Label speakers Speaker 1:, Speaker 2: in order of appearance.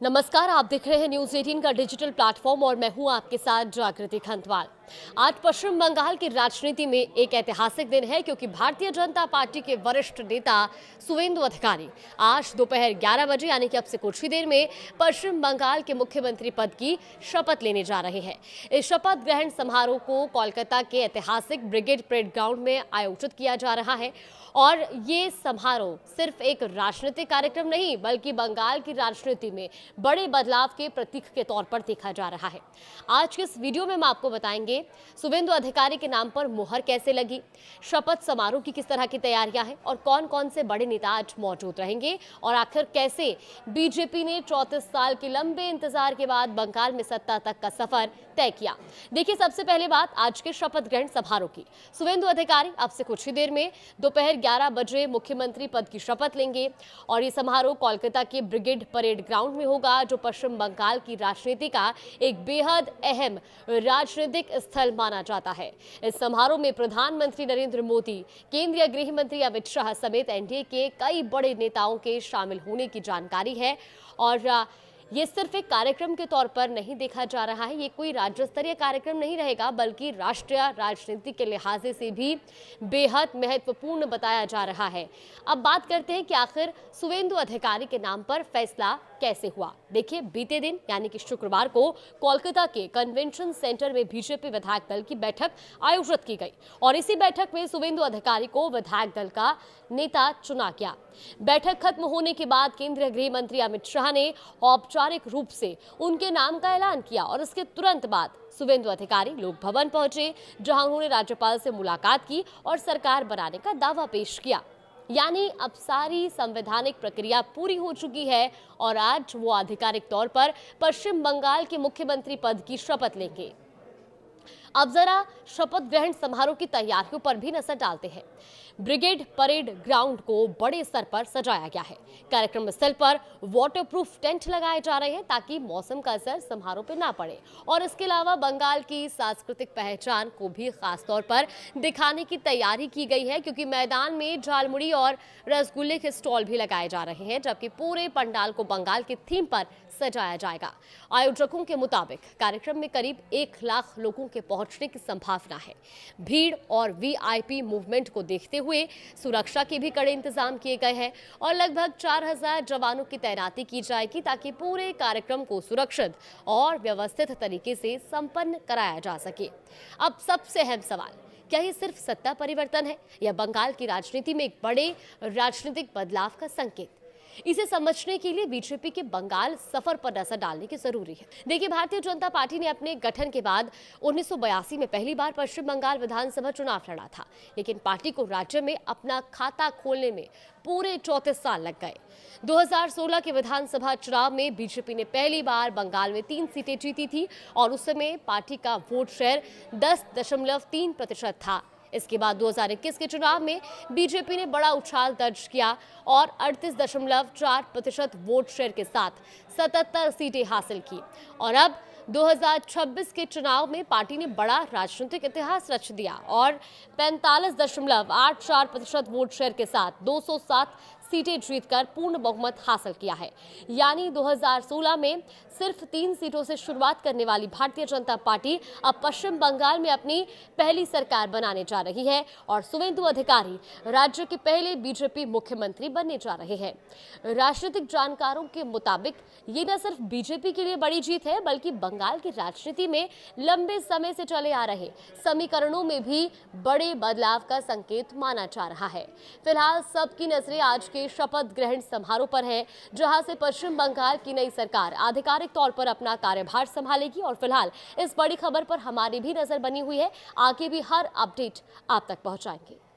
Speaker 1: नमस्कार, आप देख रहे हैं न्यूज 18 का डिजिटल प्लेटफॉर्म और मैं हूं आपके साथ जागृति खंतवाल। आज पश्चिम बंगाल की राजनीति में एक ऐतिहासिक दिन है क्योंकि भारतीय जनता पार्टी के वरिष्ठ नेता सुवेंदु अधिकारी आज दोपहर 11 बजे यानी कि अब से कुछ ही देर में पश्चिम बंगाल के मुख्यमंत्री पद की शपथ लेने जा रहे हैं। इस शपथ ग्रहण समारोह को कोलकाता के ऐतिहासिक ब्रिगेड परेड ग्राउंड में आयोजित किया जा रहा है और ये समारोह सिर्फ एक राजनीतिक कार्यक्रम नहीं बल्कि बंगाल की राजनीति में बड़े बदलाव के प्रतीक के तौर पर देखा जा रहा है। आज के इस वीडियो में हम आपको बताएंगे सुवेंदु अधिकारी के नाम पर मुहर कैसे लगी, शपथ समारोह की किस तरह की तैयारियां हैं और कौन कौन से बड़े नेता आज मौजूद रहेंगे और आखिर कैसे बीजेपी ने 34 साल के लंबे इंतजार के बाद बंगाल में सत्ता तक का सफर तय किया। देखिए, सबसे पहले बात आज के शपथ ग्रहण समारोह की। सुवेंदु अधिकारी अब से कुछ ही देर में दोपहर 11 बजे मुख्यमंत्री पद की शपथ लेंगे और ये समारोह कोलकाता के ब्रिगेड परेड ग्राउंड में होगा, जो पश्चिम बंगाल की राजनीति का एक बेहद अहम राजनीतिक स्थल माना जाता है। इस समारोह में प्रधानमंत्री नरेंद्र मोदी, केंद्रीय गृह मंत्री अमित शाह समेत एनडीए के कई बड़े नेताओं के शामिल होने की जानकारी है और ये सिर्फ एक कार्यक्रम के तौर पर नहीं देखा जा रहा है। ये कोई राज्य स्तरीय कार्यक्रम नहीं रहेगा बल्कि राष्ट्रीय राजनीति के लिहाज से भी बेहद महत्वपूर्ण बताया जा रहा है। अब बात करते हैं कि आखिर सुवेंदु अधिकारी के नाम पर फैसला कैसे हुआ। देखिए, बीते दिन यानी कि शुक्रवार को कोलकाता के कन्वेंशन सेंटर में बीजेपी विधायक दल की बैठक आयोजित की गई और इसी बैठक में सुवेंदु अधिकारी को विधायक दल का नेता चुना गया। बैठक खत्म होने के बाद केंद्रीय गृह मंत्री अमित शाह ने औपचारिक रूप से उनके नाम का ऐलान किया और इसके तुरंत बाद सुवेंदु अधिकारी लोक भवन पहुंचे, जहां उन्होंने राज्यपाल से मुलाकात की और सरकार बनाने का दावा पेश किया। यानी अब सारी संवैधानिक प्रक्रिया पूरी हो चुकी है और आज वो आधिकारिक तौर पर पश्चिम बंगाल के मुख्यमंत्री पद की शपथ लेंगे। अब जरा शपथ ग्रहण समारोह की तैयारियों पर भी नजर डालते हैं। ब्रिगेड परेड ग्राउंड को बड़े स्तर पर सजाया गया है। कार्यक्रम स्थल पर वाटरप्रूफ टेंट लगाए जा रहे हैं ताकि मौसम का असर समारोह पर ना पड़े और इसके अलावा बंगाल की सांस्कृतिक पहचान को भी खास तौर पर दिखाने की तैयारी की गई है, क्योंकि मैदान में झालमुड़ी और रसगुल्ले के स्टॉल भी लगाए जा रहे हैं, जबकि पूरे पंडाल को बंगाल के थीम पर सजाया जाएगा। आयोजकों के मुताबिक कार्यक्रम में करीब 1 लाख लोगों के पहुंचने की संभावना है। भीड़ और वीआईपी मूवमेंट को देखते हुए सुरक्षा के भी कड़े इंतजाम किए गए हैं और लगभग 4000 जवानों की तैनाती की जाएगी ताकि पूरे कार्यक्रम को सुरक्षित और व्यवस्थित तरीके से संपन्न कराया जा सके। अब सबसे अहम सवाल, क्या ये सिर्फ सत्ता परिवर्तन है या बंगाल की राजनीति में एक बड़े राजनीतिक बदलाव का संकेत? इसे समझने के लिए बीजेपी के बंगाल सफर पर नजर डालने की जरूरी है। देखिए, भारतीय जनता पार्टी ने अपने गठन के बाद 1982 में पहली बार पश्चिम बंगाल विधानसभा चुनाव लड़ा था, लेकिन पार्टी को राज्य में अपना खाता खोलने में पूरे 34 साल लग गए। 2016 के विधानसभा चुनाव में बीजेपी ने पहली बार बंगाल में 3 सीटें जीती थी और उस समय पार्टी का वोट शेयर 10.3% था। इसके बाद 2021 के चुनाव में बीजेपी ने बड़ा उछाल दर्ज किया और 38.4% वोट शेयर के साथ 77 सीटें हासिल की और अब 2026 के चुनाव में पार्टी ने बड़ा राजनीतिक इतिहास रच दिया और 45.84% वोट शेयर के साथ 207 सीटें जीतकर पूर्ण बहुमत हासिल किया है। यानी 2016 में सिर्फ 3 सीटों से शुरुआत करने वाली भारतीय जनता पार्टी अब पश्चिम बंगाल में अपनी पहली सरकार बनाने जा रही है और सुवेंदु अधिकारी राज्य के पहले बीजेपी मुख्यमंत्री बनने जा रहे हैं। राजनीतिक जानकारों के मुताबिक ये न सिर्फ बीजेपी के लिए बड़ी जीत है बल्कि बंगाल की राजनीति में लंबे समय से चले आ रहे समीकरणों में भी बड़े बदलाव का संकेत माना जा रहा है। फिलहाल सबकी नजरें आज के शपथ ग्रहण समारोह पर है, जहां से पश्चिम बंगाल की नई सरकार आधिकारिक तौर पर अपना कार्यभार संभालेगी और फिलहाल इस बड़ी खबर पर हमारी भी नजर बनी हुई है। आगे भी हर अपडेट आप तक पहुंचाएंगे।